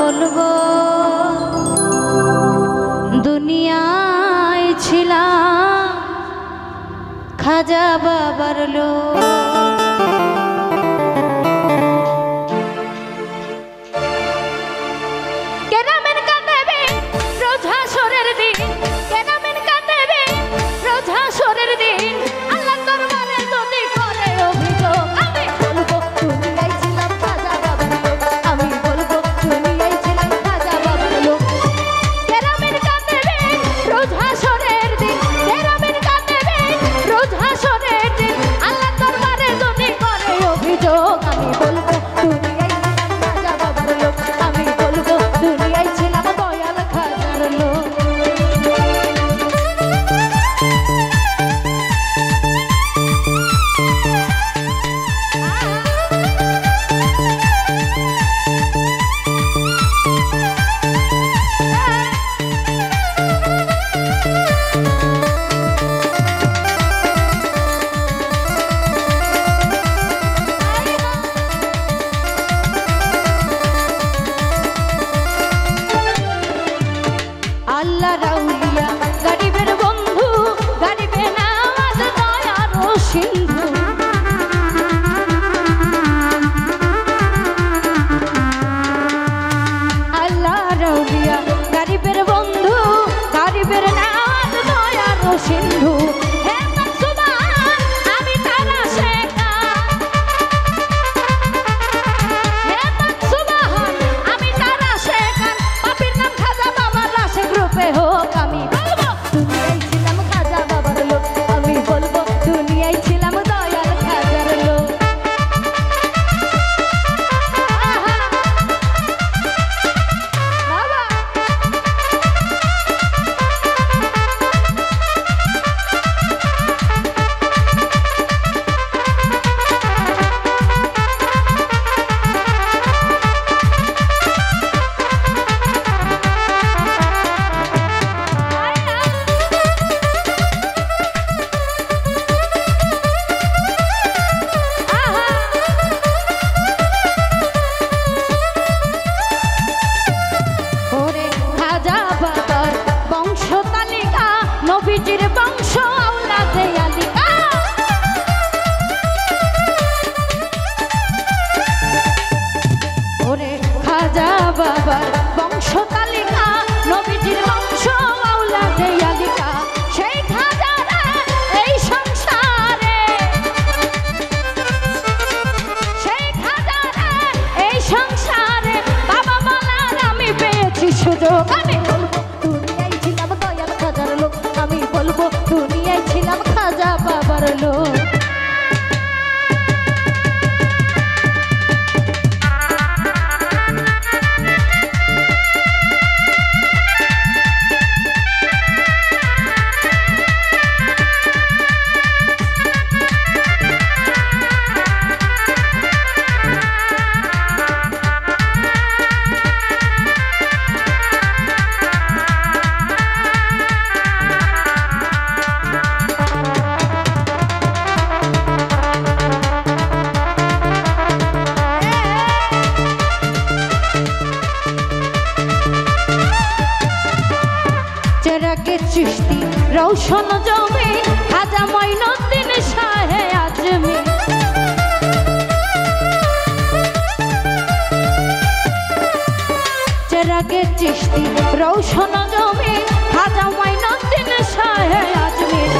বলবো দুনিয়ায় ছিলাম খাজা বাবার লোক। বাবার বংশ তালিকা নবীজির বংশ আওলাদে আলিকা সেই খাজারা এই সংসারে সেই খাজারা এই সংসারে বাবা বলার আমি পেয়েছি সুযোগ। আমি বলবো দুনিয়ায় ছিলাম দয়াল খাজার লোক। আমি বলবো দুনিয়ায় ছিলাম খাজা বাবার লোক। চিশতি রৌশন জমিন খাজা মঈনুদ্দিন শাহে আজমির। চেরাগে চিশতি রৌশন জমিন খাজা মঈনুদ্দিন শাহে আজমির।